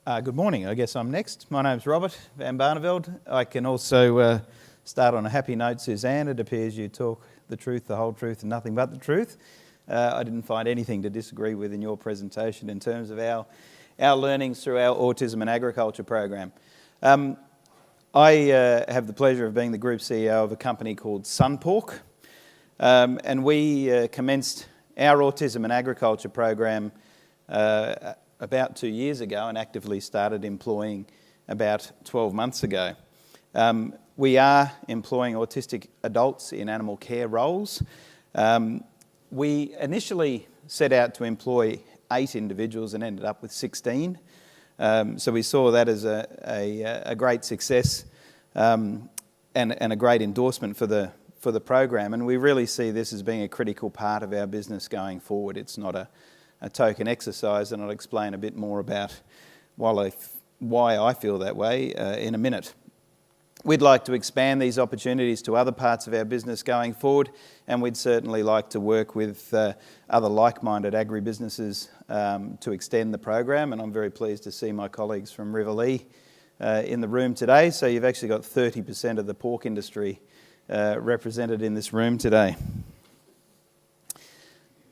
Good morning. I guess I'm next. My name's Robert van Barneveld. I can also start on a happy note, Suzanne. It appears you talk the truth, the whole truth, and nothing but the truth. I didn't find anything to disagree with in your presentation in terms of our learnings through our Autism and Agriculture program. I have the pleasure of being the Group CEO of a company called SunPork, and we commenced our Autism and Agriculture program about 2 years ago and actively started employing about 12 months ago. We are employing autistic adults in animal care roles. We initially set out to employ 8 individuals and ended up with 16. So we saw that as a great success and a great endorsement for the program, and we really see this as being a critical part of our business going forward. It's not a token exercise, and I'll explain a bit more about why I feel that way in a minute. We'd like to expand these opportunities to other parts of our business going forward, and we'd certainly like to work with other like-minded agribusinesses to extend the program, and I'm very pleased to see my colleagues from Riverlea in the room today. So you've actually got 30% of the pork industry represented in this room today.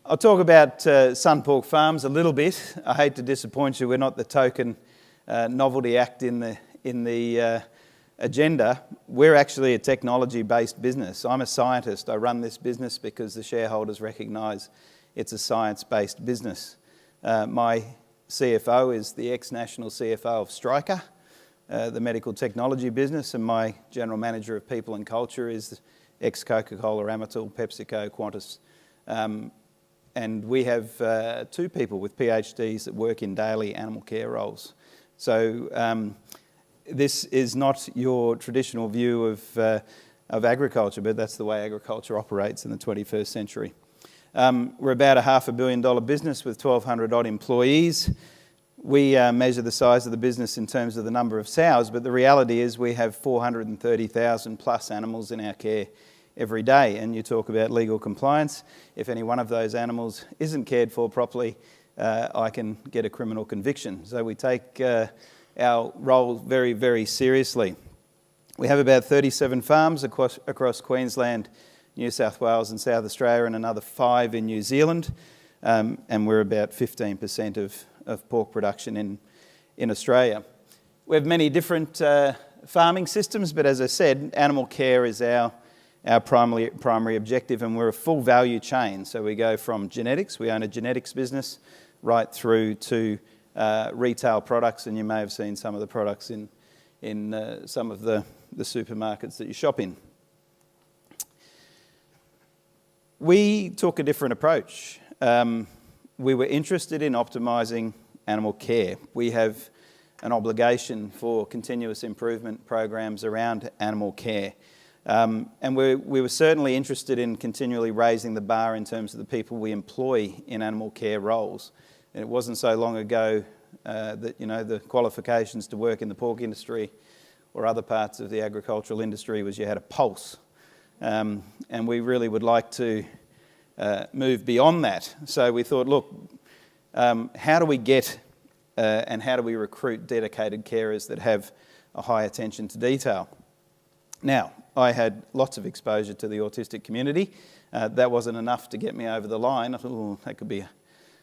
I'll talk about SunPork Farms a little bit. I hate to disappoint you, we're not the token novelty act in the agenda. We're actually a technology-based business. I'm a scientist. I run this business because the shareholders recognise it's a science-based business. My CFO is the ex-national CFO of Stryker, the medical technology business, and my general manager of people and culture is ex-Coca-Cola, Amatil, PepsiCo, Qantas. And we have 2 people with PhDs that work in daily animal care roles. So this is not your traditional view of agriculture, but that's the way agriculture operates in the 21st century. We're about a $500 million business with 1,200 odd employees. We measure the size of the business in terms of the number of sows, but the reality is we have 430,000 plus animals in our care every day, and you talk about legal compliance. If any one of those animals isn't cared for properly, I can get a criminal conviction. So we take our role very, very seriously. We have about 37 farms across Queensland, New South Wales and South Australia, and another 5 in New Zealand, and we're about 15% of pork production in Australia. We have many different farming systems, but as I said, animal care is our primary objective, and we're a full value chain. So we go from genetics, we own a genetics business, right through to retail products, and you may have seen some of the products in some of the supermarkets that you shop in. We took a different approach. We were interested in optimising animal care. We have an obligation for continuous improvement programs around animal care. And we were certainly interested in continually raising the bar in terms of the people we employ in animal care roles. And it wasn't so long ago that the qualifications to work in the pork industry or other parts of the agricultural industry was you had a pulse. And we really would like to move beyond that. So we thought, look, how do we get and how do we recruit dedicated carers that have a high attention to detail? Now, I had lots of exposure to the autistic community. That wasn't enough to get me over the line. I thought, oh, that could be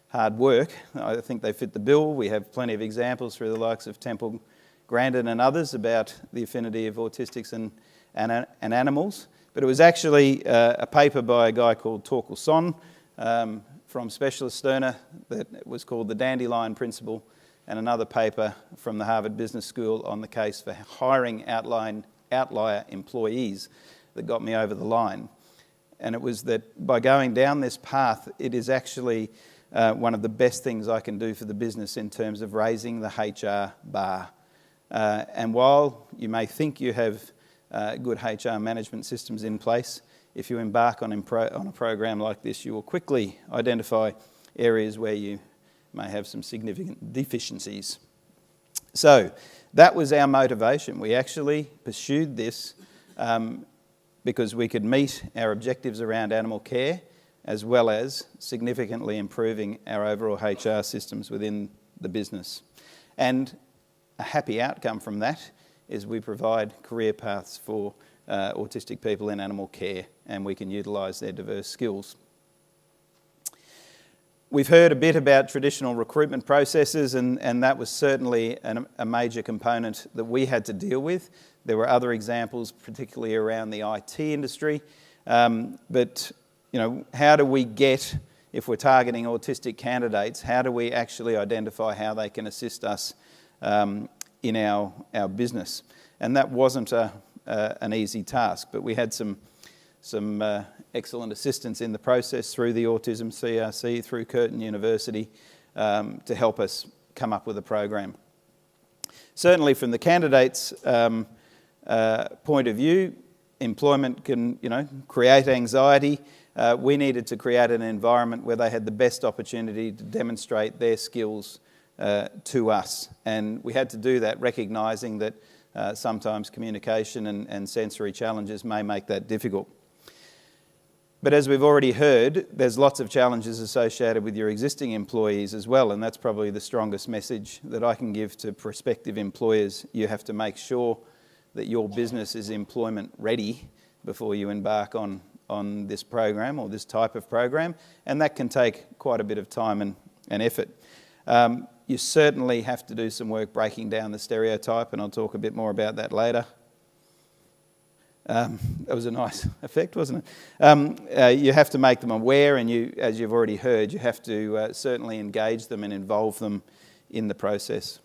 hard work. I think they fit the bill. We have plenty of examples through the likes of Temple Grandin and others about the affinity of autistics and animals. But it was actually a paper by a guy called Torkel Son from Specialist Sterner that was called the Dandelion Principle, and another paper from the Harvard Business School on the case for hiring outlier employees that got me over the line. And it was that by going down this path, it is actually one of the best things I can do for the business in terms of raising the HR bar. And while you may think you have good HR management systems in place, if you embark on a program like this, you will quickly identify areas where you may have some significant deficiencies. So that was our motivation. We actually pursued this because we could meet our objectives around animal care as well as significantly improving our overall HR systems within the business. And a happy outcome from that is we provide career paths for autistic people in animal care, and we can utilise their diverse skills. We've heard a bit about traditional recruitment processes, and that was certainly a major component that we had to deal with. There were other examples, particularly around the IT industry. But how do we get, if we're targeting autistic candidates, how do we actually identify how they can assist us in our business? And that wasn't an easy task, but we had some excellent assistance in the process through the Autism CRC, through Curtin University, to help us come up with a program. Certainly from the candidates' point of view, employment can create anxiety. We needed to create an environment where they had the best opportunity to demonstrate their skills to us. And we had to do that recognising that sometimes communication and sensory challenges may make that difficult. But as we've already heard, there's lots of challenges associated with your existing employees as well, and that's probably the strongest message that I can give to prospective employers. You have to make sure that your business is employment ready before you embark on this program or this type of program, and that can take quite a bit of time and effort. You certainly have to do some work breaking down the stereotype, and I'll talk a bit more about that later. That was a nice effect, wasn't it? You have to make them aware, and as you've already heard, you have to certainly engage them and involve them in the process.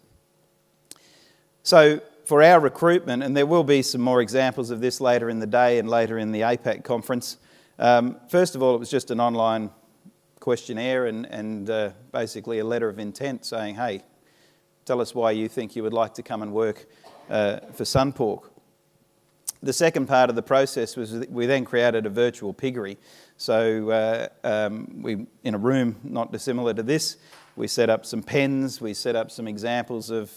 So for our recruitment, and there will be some more examples of this later in the day and later in the APAC conference, first of all, it was just an online questionnaire and basically a letter of intent saying, hey, tell us why you think you would like to come and work for SunPork. The second part of the process was we then created a virtual piggery. So we, in a room not dissimilar to this, we set up some pens, we set up some examples of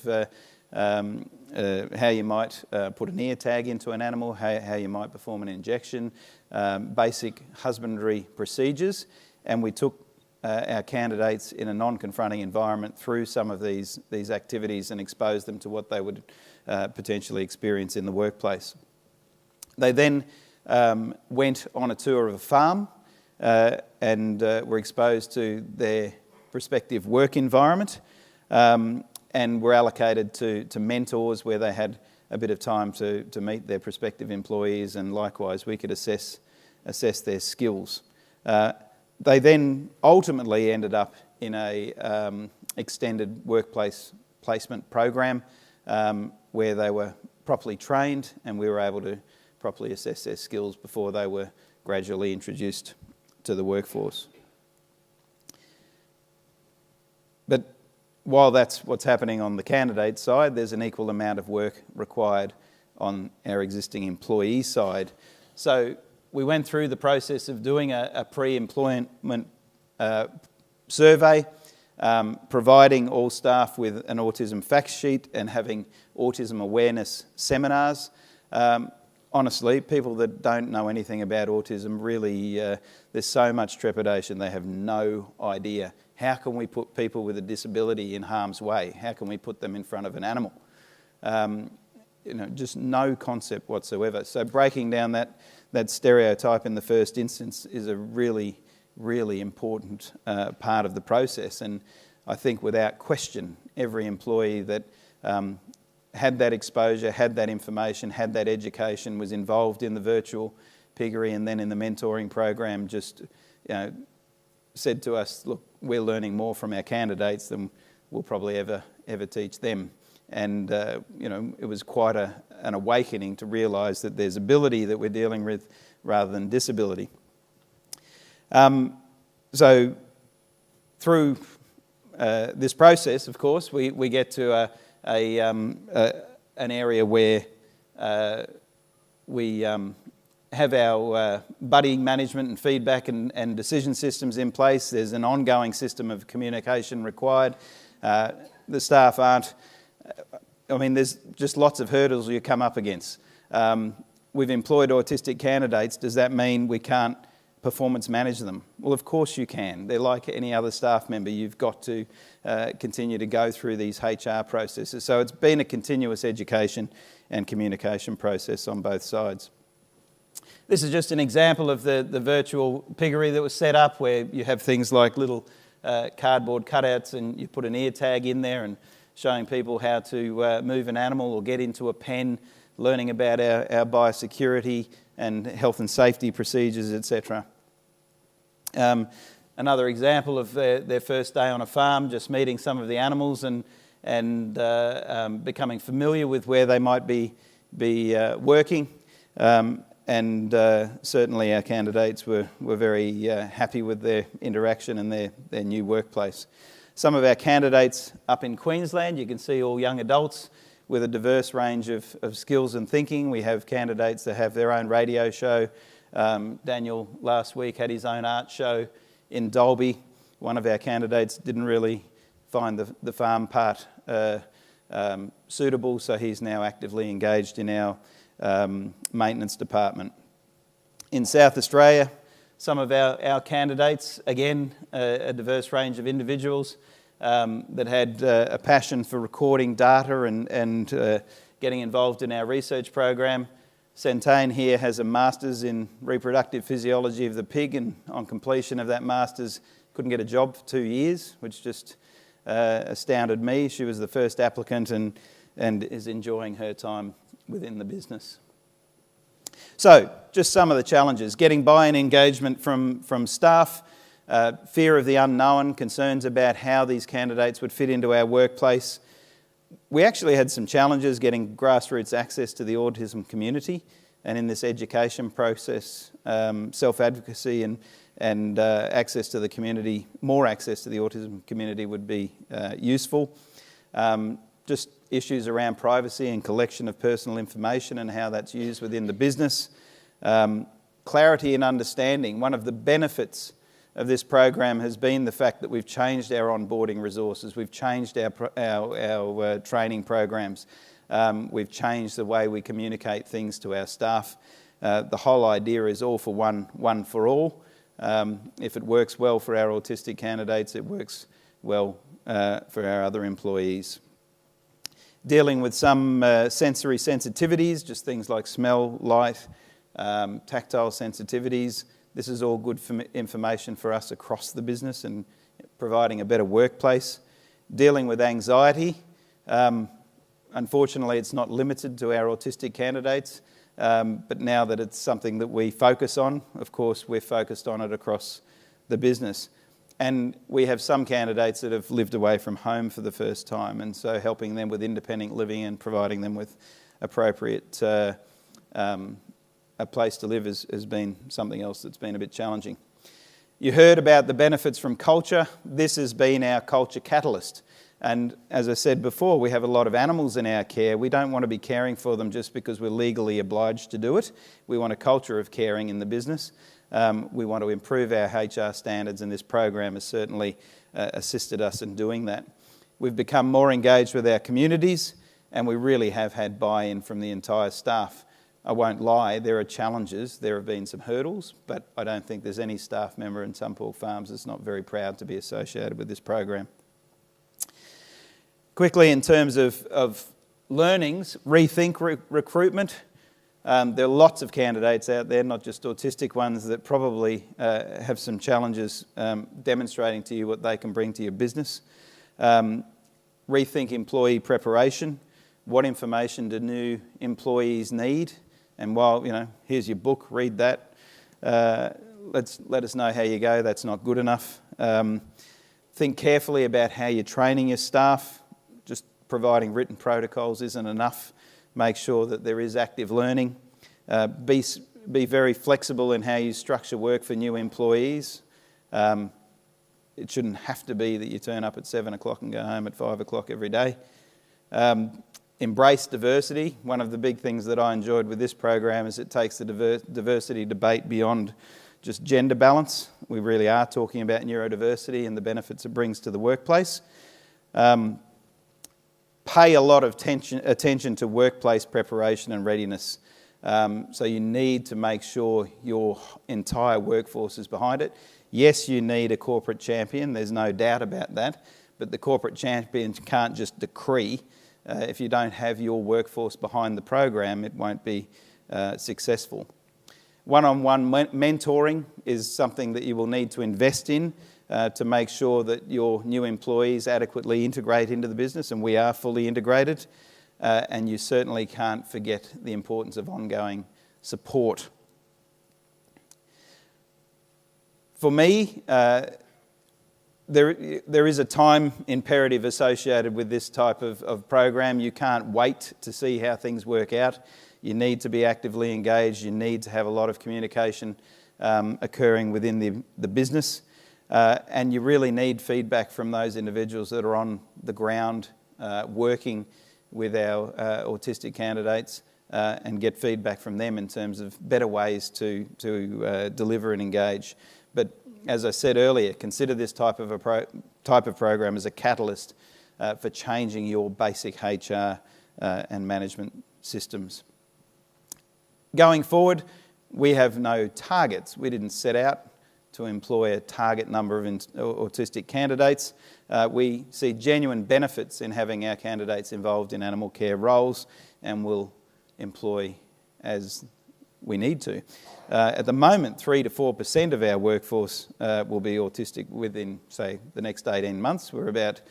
how you might put an ear tag into an animal, how you might perform an injection, basic husbandry procedures, and we took our candidates in a non-confronting environment through some of these activities and exposed them to what they would potentially experience in the workplace. They then went on a tour of a farm and were exposed to their prospective work environment and were allocated to mentors where they had a bit of time to meet their prospective employees, and likewise we could assess their skills. They then ultimately ended up in a extended workplace placement program where they were properly trained and we were able to properly assess their skills before they were gradually introduced to the workforce. But while that's what's happening on the candidate side, there's an equal amount of work required on our existing employee side. So we went through the process of doing a pre-employment survey, providing all staff with an autism fact sheet and having Autism Awareness seminars. Honestly, people that don't know anything about autism really, there's so much trepidation, they have no idea. How can we put people with a disability in harm's way? How can we put them in front of an animal? Just no concept whatsoever. So breaking down that stereotype in the first instance is a really, really important part of the process. And I think without question, every employee that had that exposure, had that information, had that education, was involved in the virtual piggery and then in the mentoring program, just said to us, look, we're learning more from our candidates than we'll probably ever teach them. And it was quite an awakening to realise that there's ability that we're dealing with rather than disability. So through this process, of course, we get to an area where we have our buddy management and feedback and decision systems in place. There's an ongoing system of communication required. The staff aren't... there's just lots of hurdles you come up against. We've employed autistic candidates. Does that mean we can't performance manage them? Well, of course you can. They're like any other staff member. You've got to continue to go through these HR processes. So it's been a continuous education and communication process on both sides. This is just an example of the virtual piggery that was set up, where you have things like little cardboard cutouts, and you put an ear tag in there and showing people how to move an animal or get into a pen, learning about our biosecurity and health and safety procedures, etc. Another example of their first day on a farm, just meeting some of the animals and becoming familiar with where they might be working. Certainly our candidates were very happy with their interaction and their new workplace. Some of our candidates up in Queensland, you can see all young adults with a diverse range of skills and thinking. We have candidates that have their own radio show. Daniel last week had his own art show in Dalby. One of our candidates didn't really find the farm part suitable, so he's now actively engaged in our maintenance department. In South Australia, some of our candidates, again, a diverse range of individuals that had a passion for recording data and getting involved in our research program. Centane here has a Master's in Reproductive Physiology of the Pig, and on completion of that Master's couldn't get a job for 2 years, which just astounded me. She was the first applicant and is enjoying her time within the business. So, just some of the challenges. Getting buy-in engagement from staff, fear of the unknown, concerns about how these candidates would fit into our workplace. We actually had some challenges getting grassroots access to the autism community, and in this education process, self-advocacy and access to the community, more access to the autism community would be useful. Just issues around privacy and collection of personal information and how that's used within the business. Clarity and understanding. One of the benefits of this program has been the fact that we've changed our onboarding resources, we've changed our training programs, we've changed the way we communicate things to our staff. The whole idea is all for one for all. If it works well for our autistic candidates, it works well for our other employees. Dealing with some sensory sensitivities, just things like smell, light, tactile sensitivities. This is all good information for us across the business and providing a better workplace. Dealing with anxiety. Unfortunately, it's not limited to our autistic candidates, but now that it's something that we focus on, of course, we're focused on it across the business. And we have some candidates that have lived away from home for the first time, and so helping them with independent living and providing them with appropriate a place to live has been something else that's been a bit challenging. You heard about the benefits from culture. This has been our culture catalyst. And as I said before, we have a lot of animals in our care. We don't want to be caring for them just because we're legally obliged to do it. We want a culture of caring in the business. We want to improve our HR standards, and this program has certainly assisted us in doing that. We've become more engaged with our communities, and we really have had buy-in from the entire staff. I won't lie, there are challenges, there have been some hurdles, but I don't think there's any staff member in SunPork Farms that's not very proud to be associated with this program. Quickly, in terms of learnings, rethink recruitment. There are lots of candidates out there, not just autistic ones, that probably have some challenges demonstrating to you what they can bring to your business. Rethink employee preparation. What information do new employees need? And while, here's your book, read that. Let us know how you go. That's not good enough. Think carefully about how you're training your staff. Just providing written protocols isn't enough. Make sure that there is active learning. Be very flexible in how you structure work for new employees. It shouldn't have to be that you turn up at 7 o'clock and go home at 5 o'clock every day. Embrace diversity. One of the big things that I enjoyed with this program is it takes the diversity debate beyond just gender balance. We really are talking about neurodiversity and the benefits it brings to the workplace. Pay a lot of attention to workplace preparation and readiness. So you need to make sure your entire workforce is behind it. Yes, you need a corporate champion, there's no doubt about that, but the corporate champion can't just decree. If you don't have your workforce behind the program, it won't be successful. One-on-one mentoring is something that you will need to invest in to make sure that your new employees adequately integrate into the business, and we are fully integrated. And you certainly can't forget the importance of ongoing support. For me, there is a time imperative associated with this type of program. You can't wait to see how things work out. You need to be actively engaged. You need to have a lot of communication occurring within the business. And you really need feedback from those individuals that are on the ground working with our autistic candidates and get feedback from them in terms of better ways to deliver and engage. But as I said earlier, consider this type of program as a catalyst for changing your basic HR and management systems. Going forward, we have no targets. We didn't set out to employ a target number of autistic candidates. We see genuine benefits in having our candidates involved in animal care roles, and will employ as we need to. At the moment, 3 to 4% of our workforce will be autistic within, say, the next 18 months. We're about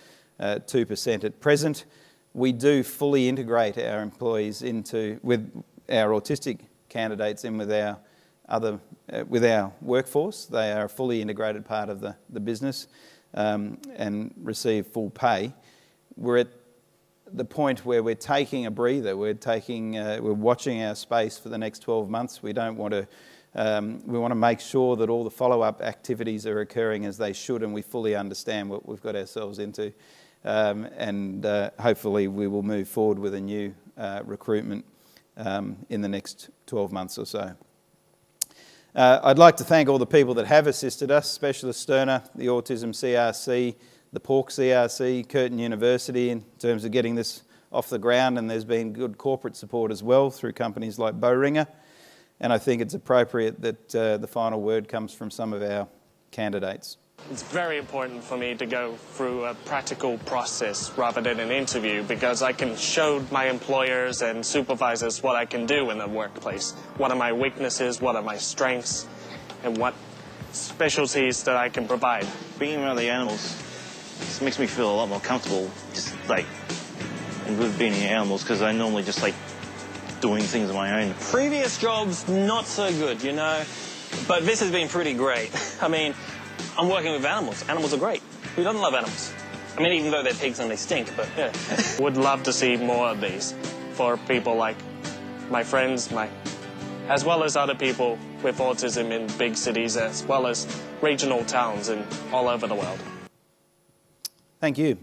2% at present. We do fully integrate our employees with our autistic candidates in with our workforce. They are a fully integrated part of the business and receive full pay. We're at the point where we're taking a breather. We're watching our space for the next 12 months. We want to make sure that all the follow-up activities are occurring as they should, and we fully understand what we've got ourselves into. And hopefully we will move forward with a new recruitment in the next 12 months or so. I'd like to thank all the people that have assisted us, Specialist Sterner, the Autism CRC, the Pork CRC, Curtin University, in terms of getting this off the ground, and there's been good corporate support as well through companies like Boehringer. And I think it's appropriate that the final word comes from some of our candidates. It's very important for me to go through a practical process rather than an interview, because I can show my employers and supervisors what I can do in the workplace. What are my weaknesses, what are my strengths, and what specialties that I can provide. Being around the animals just makes me feel a lot more comfortable, just like with being the animals, because I normally just like doing things on my own. Previous jobs, not so good, you know, but this has been pretty great. I mean, I'm working with animals. Animals are great. Who doesn't love animals? I mean, even though they're pigs and they stink, but yeah. Would love to see more of these for people like my friends, as well as other people with autism in big cities, as well as regional towns and all over the world. Thank you.